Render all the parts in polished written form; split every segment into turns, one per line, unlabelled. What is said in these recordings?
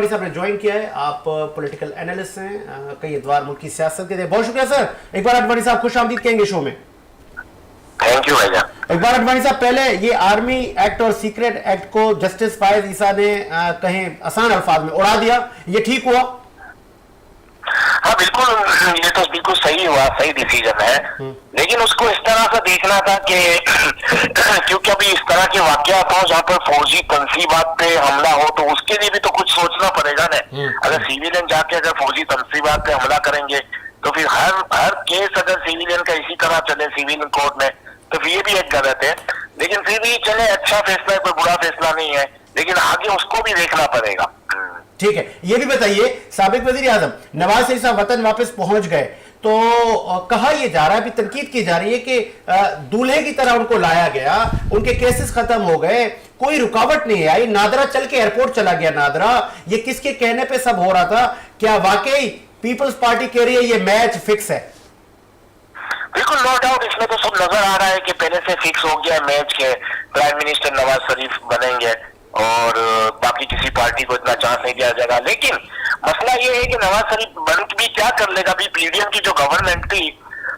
साहब ने ज्वाइन किया है। आप पॉलिटिकल एनालिस्ट हैं, कई अदवार मुल्क की सियासत के लिए। बहुत शुक्रिया सर। एक बार अडवाणी साहब खुश आमदीद कहेंगे शो में।
थैंक यू भैया।
एक बार अडवाणी साहब, पहले ये आर्मी एक्ट और सीक्रेट एक्ट को जस्टिस फायद ईसा ने कहें आसान अल्फाज में उड़ा दिया, ये ठीक हुआ?
हाँ बिल्कुल, ये तो बिल्कुल सही हुआ, सही डिसीजन है। लेकिन उसको इस तरह से देखना था कि क्योंकि अभी इस तरह के वाकयात हो जहाँ पर फौजी तंसीबात पे हमला हो, तो उसके लिए भी तो कुछ सोचना पड़ेगा ना। अगर सिविलियन जाके अगर फौजी तंसीबात पे हमला करेंगे तो फिर हर केस अगर सिविलियन का इसी तरह चले सिविलियन कोर्ट में, तो फिर ये भी एक गलत है। लेकिन फिर भी चले, अच्छा फैसला है, कोई बुरा फैसला नहीं है, लेकिन आगे उसको भी देखना पड़ेगा।
ठीक है, ये भी बताइए, साबिक वजीर आजम नवाज शरीफ साहब वतन वापस पहुंच गए तो कहा यह जा रहा है, अभी तनकीद की जा रही है कि दूल्हे की तरह उनको लाया गया, उनके केसेस खत्म हो गए, कोई रुकावट नहीं आई, नादरा चल के एयरपोर्ट चला गया। नादरा, ये किसके कहने पे सब हो रहा था? क्या वाकई पीपल्स पार्टी कह रही है ये मैच फिक्स है?
बिल्कुल, नो डाउट, इसमें तो सब नजर आ रहा है कि पहले से फिक्स हो गया मैच के प्राइम मिनिस्टर नवाज शरीफ बनेंगे और बाकी किसी पार्टी को इतना चांस नहीं दिया जाएगा। लेकिन मसला ये है कि नवाज शरीफ बन भी क्या कर लेगा? अभी पीडीएम की जो गवर्नमेंट थी,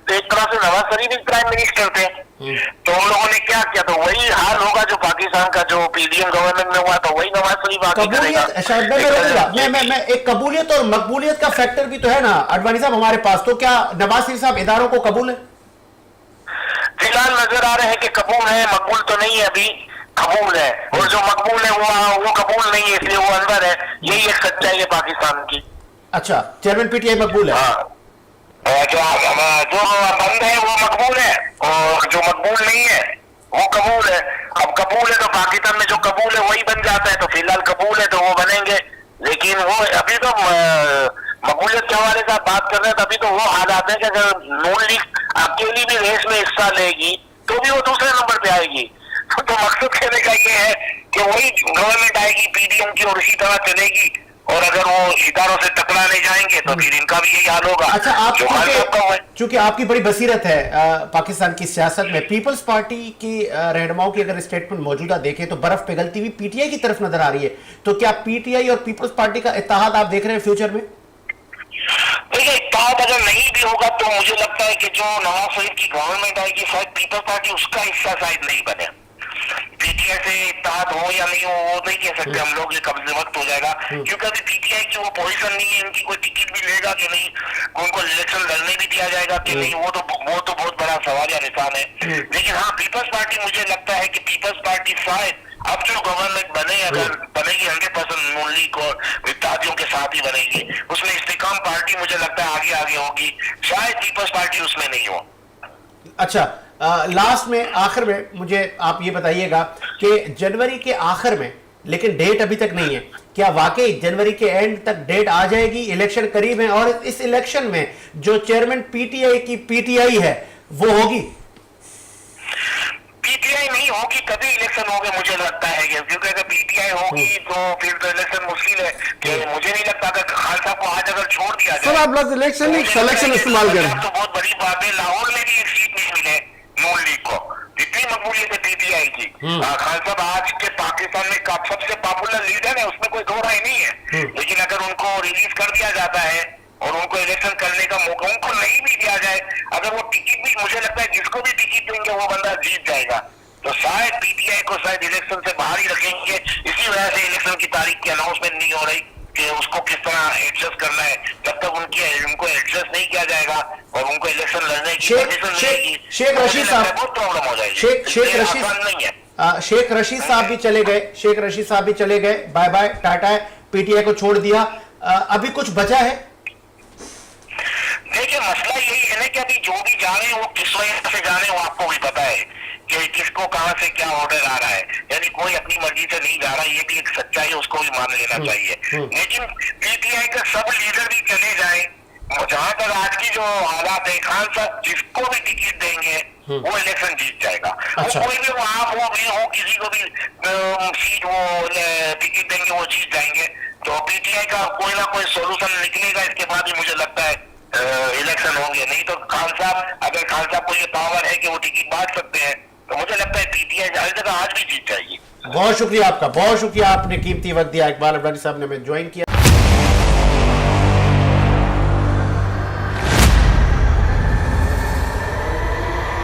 तो एक तरह से नवाज शरीफ एक प्राइम मिनिस्टर थे, तो उन लोगों ने क्या किया, तो वही हाल होगा जो पाकिस्तान का जो पीडीएम गवर्नमेंट में हुआ, तो वही नवाज शरीफ आगे करेगा।
मैं एक कबूलियत और मकबूलियत का फैक्टर भी तो है ना अडवाणी साहब हमारे पास, तो क्या नवाज शरीफ साहब इदारों को कबूल है?
फिलहाल नजर आ रहे हैं कि कबूल है, मकबूल तो नहीं है, अभी कबूल है, और जो मकबूल है वो कबूल नहीं है, इसलिए वो अंदर है। यही एक सच्चाई है पाकिस्तान की।
अच्छा, चेयरमैन पीटीआई मकबूल है?
हाँ, जो बंद है वो मकबूल है, और जो मकबूल नहीं है वो कबूल है। अब कबूल है तो पाकिस्तान में जो कबूल है वही बन जाता है, तो फिलहाल कबूल है तो वो बनेंगे। लेकिन वो अभी तो मकबूलियत के हवाले से बात कर रहे हैं, तभी तो वो हालात है कि अगर नून लीग अकेली भी रेस में हिस्सा लेगी तो भी वो दूसरे नंबर पे आएगी। तो मकसद कहने का ये है कि वही गवर्नमेंट आएगी पीडीएम की और इसी तरह चलेगी, और अगर वो इदारों से टकरा नहीं जाएंगे तो फिर इनका भी यही हाल होगा।
अच्छा, आप चूंकि आपकी बड़ी बसीरत है पाकिस्तान की सियासत में, पीपल्स पार्टी की रहनुमाओं की अगर स्टेटमेंट मौजूदा देखें तो बर्फ पिघलती हुई पीटीआई की तरफ नजर आ रही है, तो क्या पीटीआई और पीपल्स पार्टी का इत्तेहाद आप देख रहे हैं फ्यूचर में?
देखिए, इत्तेहाद अगर नहीं भी होगा तो मुझे लगता है कि जो नवाज शरीफ की गवर्नमेंट आएगी, शायद पीपल्स पार्टी उसका हिस्सा शायद नहीं बने। पीटीआई से इत्तेहाद हो या नहीं हो वो नहीं कह सकते हम लोग, ये कब्जे वक्त हो जाएगा, क्योंकि अभी पीटीआई की वो पोजीशन नहीं है, इनकी कोई टिकट भी लेगा कि नहीं, उनको इलेक्शन लड़ने भी दिया जाएगा कि नहीं, वो तो बहुत बड़ा सवाल या निशान है। लेकिन हाँ, पीपल्स पार्टी, मुझे लगता है कि पीपल्स पार्टी शायद अब जो गवर्नमेंट बने, अगर बनेगी 100% नून लीग और वित्तादियों के साथ ही बनेगी, उसमें इस्तेकाम पार्टी मुझे लगता है आगे होगी, शायद पीपल्स पार्टी उसमें नहीं हो।
अच्छा, लास्ट में, आखिर में मुझे आप ये बताइएगा कि जनवरी के आखिर में, लेकिन डेट अभी तक नहीं है, क्या वाकई जनवरी के एंड तक डेट आ जाएगी? इलेक्शन करीब है और इस इलेक्शन में जो चेयरमैन पीटीआई की पीटीआई है वो होगी?
पीटीआई नहीं होगी तभी इलेक्शन होंगे मुझे लगता है, क्योंकि अगर पीटीआई होगी तो फिर तो इलेक्शन मुश्किल है। कि मुझे नहीं लगता अगर खान साहब को आज अगर छोड़ दिया जाए,
सर आप लोग इलेक्शन नहीं सिलेक्शन इस्तेमाल करें
तो बहुत बड़ी बात है। लाहौर में भी एक सीट नहीं मिले नून लीग को, जितनी मकबूलियत है पीटीआई की। खान साहब आज के पाकिस्तान में सबसे पॉपुलर लीडर है, उसमें कोई दो राय नहीं है। लेकिन अगर उनको रिलीज कर दिया जाता है और उनको इलेक्शन करने का मौका उनको नहीं भी दिया जाए, अगर वो टिकट भी, मुझे लगता है जिसको भी टिकट देंगे वो बंदा जीत जाएगा, तो शायद पीटीआई को शायद इलेक्शन से बाहर ही रखेंगे। इसी वजह से इलेक्शन की तारीख की अनाउंसमेंट नहीं हो रही कि उसको किस तरह एडजस्ट करना है। जब तक उनको एडजस्ट नहीं किया जाएगा और उनको इलेक्शन लड़ने की परमिशन मिलेगी,
शेख रशीद साहब
बहुत प्रॉब्लम हो जाएगी।
शेख रशीद साहब भी चले गए, शेख रशीद साहब भी चले गए, बाय बाय टाटा, पीटीआई को छोड़ दिया, अभी कुछ बचा है?
देखिए, मसला यही है ना कि अभी जो भी जा रहे हैं वो किस वजह से जा रहे हैं वो आपको भी पता है कि किसको कहां से क्या ऑर्डर आ रहा है। यानी कोई अपनी मर्जी से नहीं जा रहा, ये भी एक सच्चाई है, उसको भी मान लेना चाहिए। लेकिन पीटीआई का सब लीडर भी चले जाए, जहां तक आज की जो हालात है, खान साहब जिसको भी टिकट देंगे वो इलेक्शन जीत जाएगा।
अच्छा।
कोई भी वो आप हो भी हो, किसी को भी सीट वो टिकट देंगे वो जीत जाएंगे। तो पीटीआई का कोई ना कोई सोल्यूशन निकलेगा, इसके बाद ही मुझे लगता है इलेक्शन होंगे। नहीं तो खान साहब, अगर खान साहब को ये पावर है कि वो टिकट बांट सकते हैं, तो मुझे लगता है पीटीआई हर जगह आज भी जीत जाएगी।
बहुत शुक्रिया आपका, बहुत शुक्रिया, आपने कीमती वक्त दिया। इकबाल अडवाणी साहब ने हमें ज्वाइन किया।